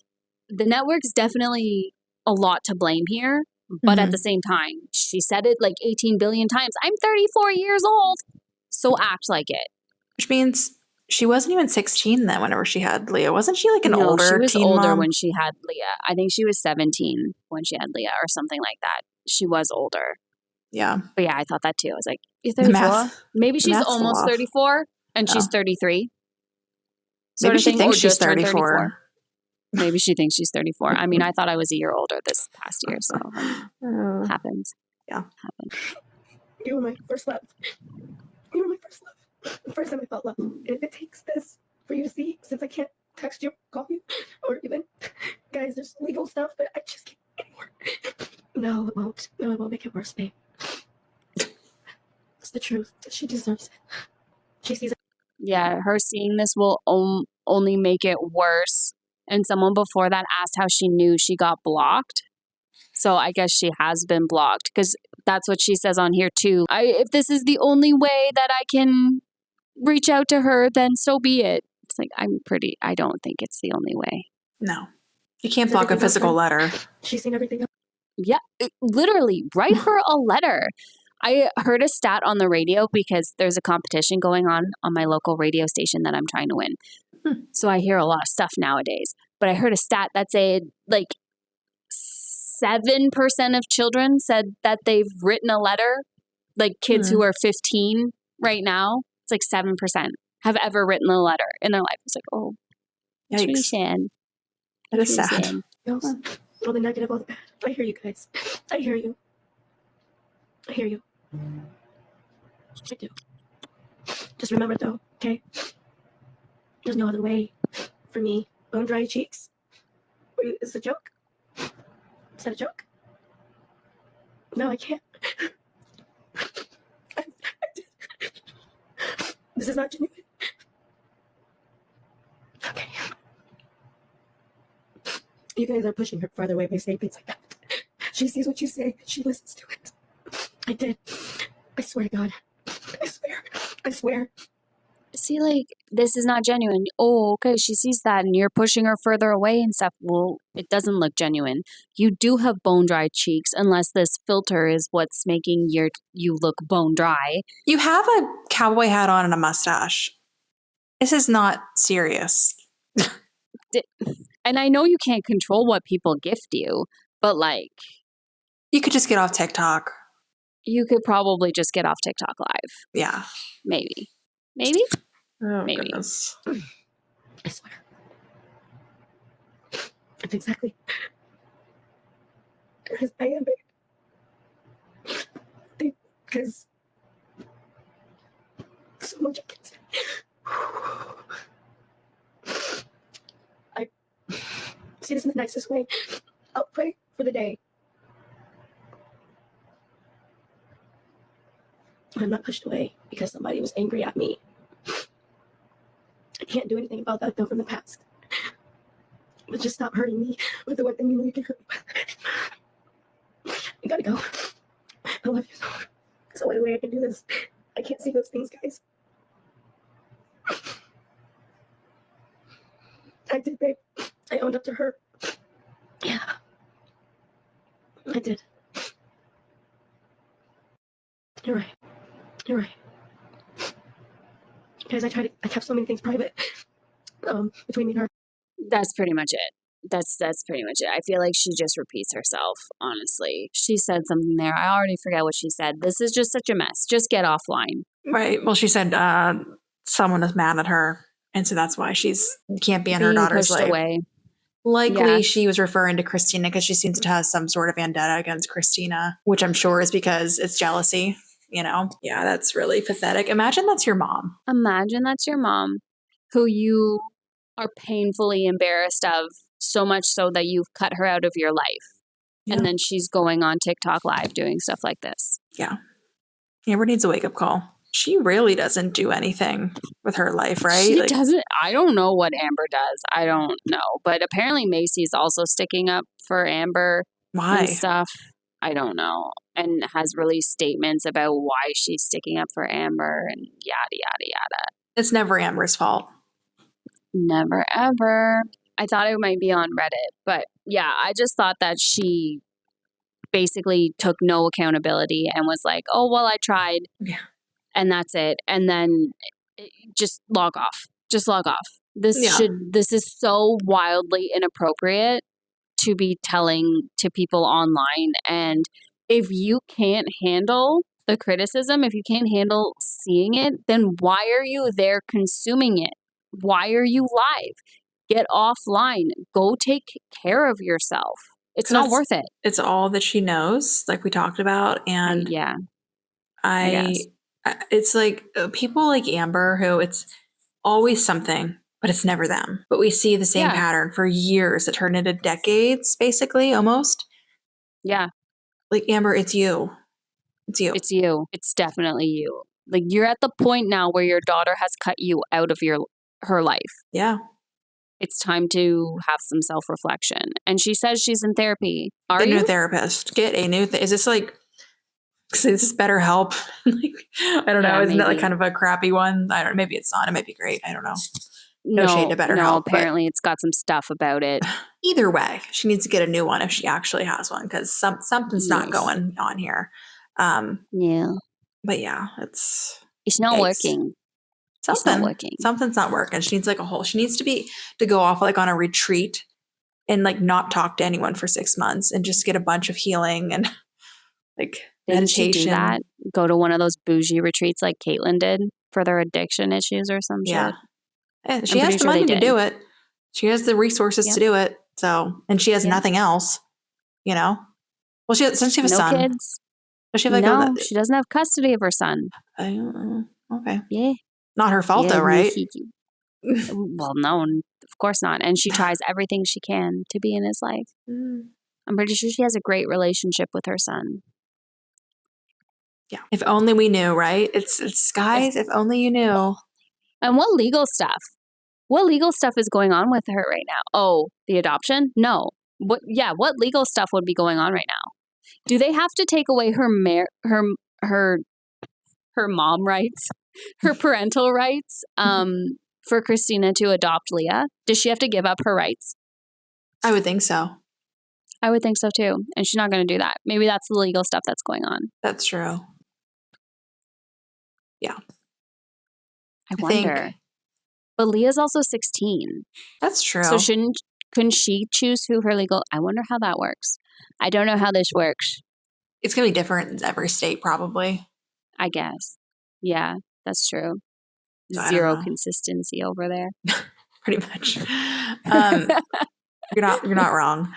the network's definitely a lot to blame here. But at the same time, she said it like 18 billion times. I'm 34 years old. So act like it. Which means she wasn't even 16 then whenever she had Leah. Wasn't she like an older teen mom? She was older when she had Leah. I think she was 17 when she had Leah or something like that. She was older. Yeah. But yeah, I thought that too. I was like, you're 34? Maybe she's almost 34 and she's 33. Maybe she thinks she's 34. Maybe she thinks she's 34. I mean, I thought I was a year older this past year, so happens. Yeah. Happens. You were my first love. You were my first love. The first time I felt love. And if it takes this for you to see, since I can't text you, call you, or even, guys, there's legal stuff, but I just can't anymore. No, it won't. No, it won't make it worse, babe. It's the truth. She deserves it. She sees it. Yeah, her seeing this will only make it worse. And someone before that asked how she knew she got blocked. So I guess she has been blocked because that's what she says on here too. If this is the only way that I can reach out to her, then so be it. It's like, I don't think it's the only way. No. You can't block a physical letter. She's seen everything else. Yeah, literally, write her a letter. I heard a stat on the radio because there's a competition going on my local radio station that I'm trying to win. So I hear a lot of stuff nowadays. But I heard a stat that said like 7% of children said that they've written a letter. Like kids who are 15 right now, it's like 7% have ever written a letter in their life. It's like, oh, that's really sad. That is sad. All the negative, all the bad. I hear you guys. I hear you. I hear you. I do. Just remember though, okay? There's no other way for me. Bone dry cheeks. Is it a joke? Is that a joke? No, I can't. This is not genuine. Okay. You guys are pushing her farther away by saying things like that. She sees what you say. She listens to it. I did. I swear to God. I swear. See, like, this is not genuine. Oh, okay, she sees that and you're pushing her further away and stuff. Well, it doesn't look genuine. You do have bone dry cheeks unless this filter is what's making you look bone dry. You have a cowboy hat on and a mustache. This is not serious. And I know you can't control what people gift you, but like... You could just get off TikTok. You could probably just get off TikTok Live. Yeah. Maybe. Oh, maybe. Goodness. I swear. That's exactly. Because I am big. Because so much I can say. I say this in the nicest way. I'll pray for the day I'm not pushed away because somebody was angry at me. I can't do anything about that though from the past. But just stop hurting me with the one thing you know you can hurt me. I gotta go. I love you so much. There's no way I can do this. I can't see those things, guys. I did, babe. I owned up to her. Yeah. I did. You're right. You're right. Guys, I kept so many things private between me and her. That's pretty much it. That's pretty much it. I feel like she just repeats herself, honestly. She said something there. I already forgot what she said. This is just such a mess. Just get offline. Right. Well, she said someone is mad at her, and so that's why she's can't be in her daughter's life. Away. Likely she was referring to Christina because she seems to have some sort of vendetta against Christina, which I'm sure is because it's jealousy, you know? Yeah, that's really pathetic. Imagine that's your mom. Imagine that's your mom who you are painfully embarrassed of, so much so that you've cut her out of your life. Yeah. And then she's going on TikTok live doing stuff like this. Yeah. Amber needs a wake-up call. She really doesn't do anything with her life, right? She doesn't. I don't know what Amber does. I don't know. But apparently Macy's also sticking up for Amber. Why? And stuff. I don't know. And has released statements about why she's sticking up for Amber and yada, yada, yada. It's never Amber's fault. Never, ever. I thought it might be on Reddit. But yeah, I just thought that she basically took no accountability and was like, oh, well, I tried. Yeah. And that's it. And then just log off. Just log off. This is so wildly inappropriate to be telling to people online. And if you can't handle the criticism, if you can't handle seeing it, then why are you there consuming it? Why are you live? Get offline. Go take care of yourself. It's not worth it. It's all that she knows, like we talked about. And yeah, it's like people like Amber, who it's always something, but it's never them. But we see the same pattern for years that turn into decades, basically, almost. Yeah. Like, Amber, it's you. It's you. It's you. It's definitely you. Like, you're at the point now where your daughter has cut you out of her life. Yeah. It's time to have some self-reflection. And she says she's in therapy. Are you? Get a new therapist. Get a new is this like, is this BetterHelp? Like, I don't know. Isn't that like kind of a crappy one? I don't know. Maybe it's not. It might be great. I don't know. No shade to BetterHelp. No, apparently it's got some stuff about it. Either way, she needs to get a new one if she actually has one, because something's not going on here. Yeah. But yeah, it's not working. It's not working. Something's not working. She needs like she needs to go off like on a retreat and like not talk to anyone for 6 months and just get a bunch of healing and like meditation. She do that? Go to one of those bougie retreats like Caitlyn did for their addiction issues or some shit. Yeah, she has the money to do it. She has the resources to do it. So, and she has nothing else, you know? Well, since she has a son. No kids. Does she have no, she doesn't have custody of her son. Okay. Yeah. Not her fault though, right? Well, no, of course not. And she tries everything she can to be in his life. I'm pretty sure she has a great relationship with her son. Yeah. If only we knew, right? It's guys, if only you knew. And what legal stuff? What legal stuff is going on with her right now? Oh, the adoption? No. What legal stuff would be going on right now? Do they have to take away her mom rights, her parental rights, for Christina to adopt Leah? Does she have to give up her rights? I would think so. I would think so too. And she's not going to do that. Maybe that's the legal stuff that's going on. That's true. Yeah. I wonder. But Leah's also 16. That's true. So couldn't she choose who her legal... I wonder how that works. I don't know how this works. It's going to be different in every state, probably. I guess. Yeah, that's true. Zero consistency over there. Pretty much. You're not wrong.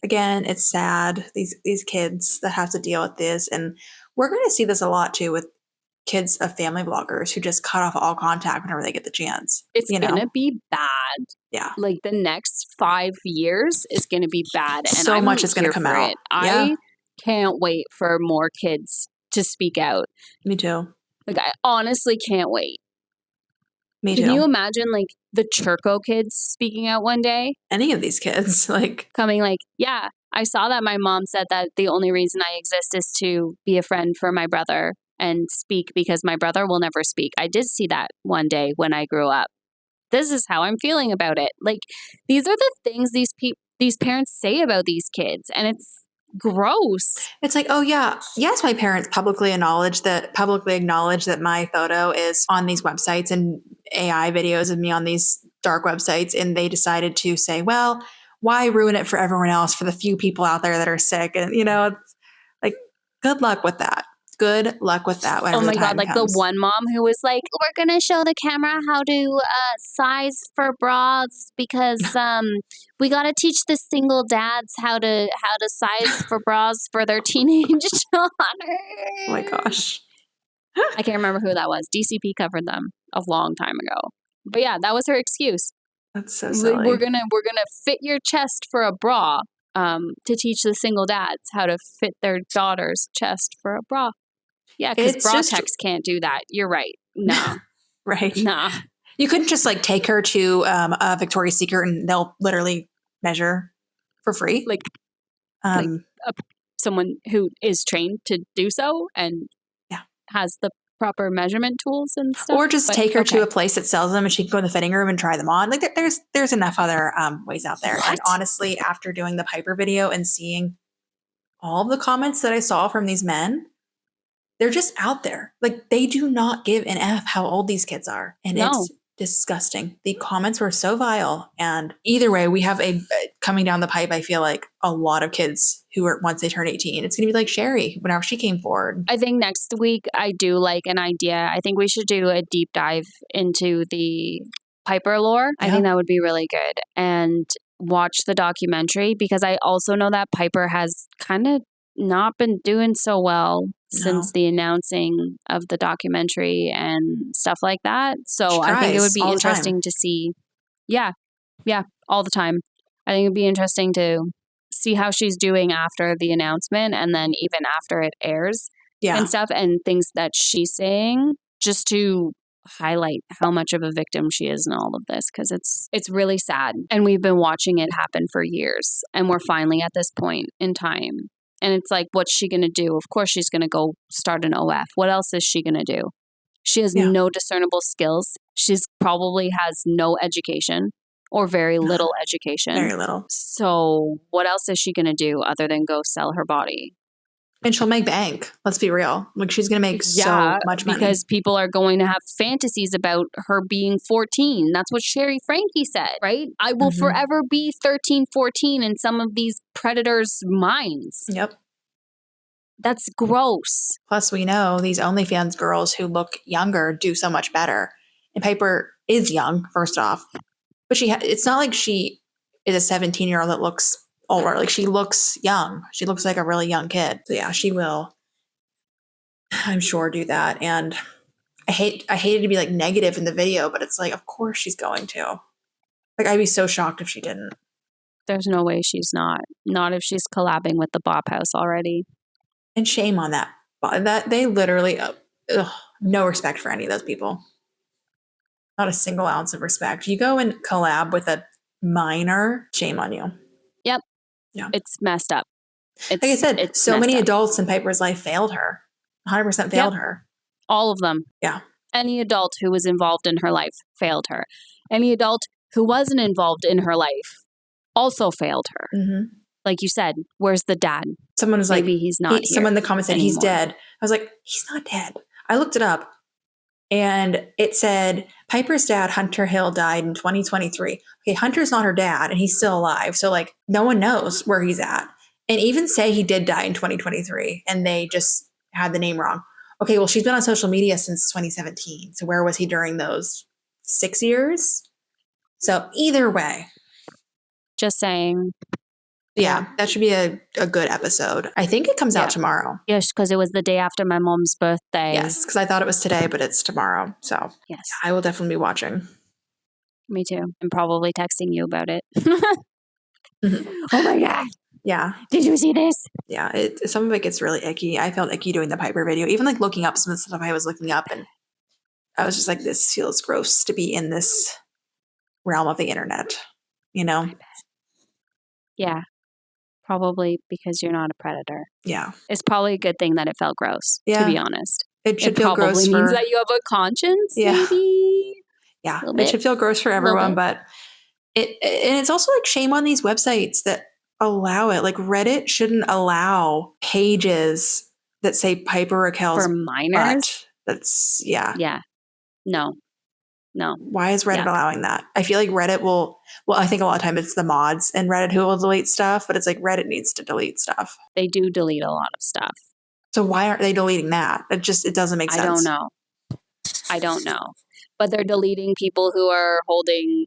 Again, it's sad. These kids that have to deal with this, and we're going to see this a lot too with kids of family bloggers who just cut off all contact whenever they get the chance. It's going to be bad. Yeah. Like the next 5 years is going to be bad. And so much is going to come out. I can't wait for more kids to speak out. Me too. Like, I honestly can't wait. Me too. Can you imagine like the Churko kids speaking out one day? Any of these kids, like coming like, yeah, I saw that my mom said that the only reason I exist is to be a friend for my brother and speak because my brother will never speak. I did see that one day when I grew up. This is how I'm feeling about it. Like, these are the things these parents say about these kids, and it's gross. It's like, oh yeah, yes, my parents publicly acknowledge that my photo is on these websites and AI videos of me on these dark websites, and they decided to say, well, why ruin it for everyone else, for the few people out there that are sick? And it's like, good luck with that. Good luck with that. Oh my God, like comes. The one mom who was like, we're going to show the camera how to size for bras because we got to teach the single dads how to size for bras for their teenage daughters. Oh my gosh. I can't remember who that was. DCP covered them a long time ago. But yeah, that was her excuse. That's so silly. We're gonna fit your chest for a bra to teach the single dads how to fit their daughter's chest for a bra. Yeah, because bra techs can't do that. You're right. No. Right. Nah. You couldn't just like take her to a Victoria's Secret and they'll literally measure for free. Like someone who is trained to do so and has the proper measurement tools and stuff. Or just take her to a place that sells them and she can go in the fitting room and try them on. Like there's enough other ways out there. What? And honestly, after doing the Piper video and seeing all of the comments that I saw from these men, they're just out there. Like they do not give an F how old these kids are. And it's disgusting. The comments were so vile. And either way, we have coming down the pipe, I feel like a lot of kids who are, once they turn 18, it's going to be like Sherry whenever she came forward. I think next week I do like an idea. I think we should do a deep dive into the Piper lore. Yeah. I think that would be really good. And watch the documentary because I also know that Piper has kind of not been doing so well since the announcing of the documentary and stuff like that. So I think it would be interesting to see. Yeah, all the time. I think it'd be interesting to see how she's doing after the announcement and then even after it airs and stuff and things that she's saying just to highlight how much of a victim she is in all of this because it's really sad. And we've been watching it happen for years and we're finally at this point in time. And it's like, what's she going to do? Of course, she's going to go start an OF. What else is she going to do? She has no discernible skills. She's probably has no education or very little education. Very little. So what else is she going to do other than go sell her body? And she'll make bank. Let's be real. Like she's going to make so much money. Because people are going to have fantasies about her being 14. That's what Sherry Frankie said, right? I will forever be 13, 14 in some of these predators' minds. Yep. That's gross. Plus, we know these OnlyFans girls who look younger do so much better. And Piper is young, first off. But it's not like she is a 17-year-old that looks older. Like she looks young. She looks like a really young kid. So yeah, she will, I'm sure, do that. And I hated to be like negative in the video, but it's like, of course she's going to. Like I'd be so shocked if she didn't. There's no way she's not. Not if she's collabing with the Bop House already. And shame on that. That they literally, no respect for any of those people. Not a single ounce of respect. You go and collab with a minor, shame on you. Yep. Yeah. It's messed up. Like I said, so many adults in Piper's life failed her. 100% failed her. All of them. Yeah. Any adult who was involved in her life failed her. Any adult who wasn't involved in her life also failed her. Mm-hmm. Like you said, where's the dad? Someone was maybe he's not here. Someone in the comments said he's dead. I was like, he's not dead. I looked it up and it said Piper's dad, Hunter Hill, died in 2023. Okay, Hunter's not her dad and he's still alive. So like no one knows where he's at. And even say he did die in 2023 and they just had the name wrong. Okay, well, she's been on social media since 2017. So where was he during those 6 years? So either way. Just saying. Yeah, that should be a good episode. I think it comes out tomorrow. Yes, because it was the day after my mom's birthday. Yes, because I thought it was today, but it's tomorrow. So yes, I will definitely be watching. Me too. I'm probably texting you about it. Oh my God. Yeah. Did you see this? Yeah, some of it gets really icky. I felt icky doing the Piper video, even like looking up some of the stuff I was looking up, and I was just like, this feels gross to be in this realm of the internet, you know? Yeah. Probably because you're not a predator. Yeah. It's probably a good thing that it felt gross, to be honest. It should feel probably gross means that you have a conscience, maybe. Yeah, it should feel gross for everyone, but and it's also like shame on these websites that allow it. Like Reddit shouldn't allow pages that say Piper Rockelle's for minors. That's Yeah. No. Why is Reddit allowing that? I feel like Reddit will. Well, I think a lot of time it's the mods in Reddit who will delete stuff, but it's like Reddit needs to delete stuff. They do delete a lot of stuff. So why aren't they deleting that? It doesn't make sense. I don't know. But they're deleting people who are holding,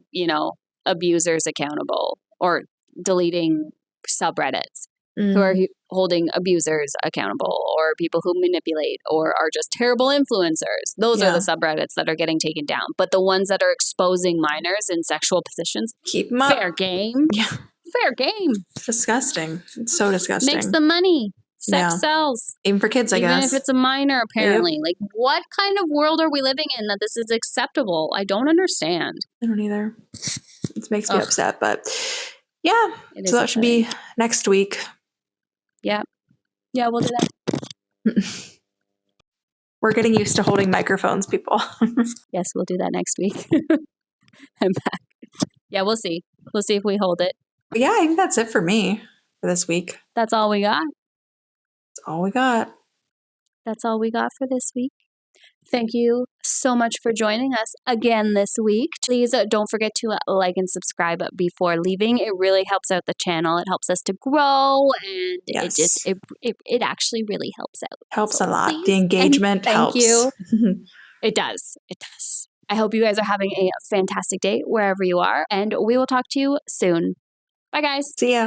abusers accountable, or deleting subreddits who are holding abusers accountable, or people who manipulate or are just terrible influencers. Those are the subreddits that are getting taken down. But the ones that are exposing minors in sexual positions, keep them up. Fair game. Yeah. Fair game. It's disgusting. It's so disgusting. Makes the money. Sex sells. Even for kids, I guess. Even if it's a minor, apparently. Yep. Like, what kind of world are we living in that this is acceptable? I don't understand. I don't either. It makes me upset, but yeah. So that should be next week. Yeah. Yeah, we'll do that. We're getting used to holding microphones, people. Yes, we'll do that next week. I'm back. Yeah, we'll see. We'll see if we hold it. But yeah, I think that's it for me for this week. That's all we got. That's all we got. That's all we got for this week. Thank you so much for joining us again this week. Please don't forget to like and subscribe before leaving. It really helps out the channel. It helps us to grow, and it actually really helps out. Helps a lot. Please. The engagement helps. Thank you. It does. It does. I hope you guys are having a fantastic day wherever you are, and we will talk to you soon. Bye, guys. See ya.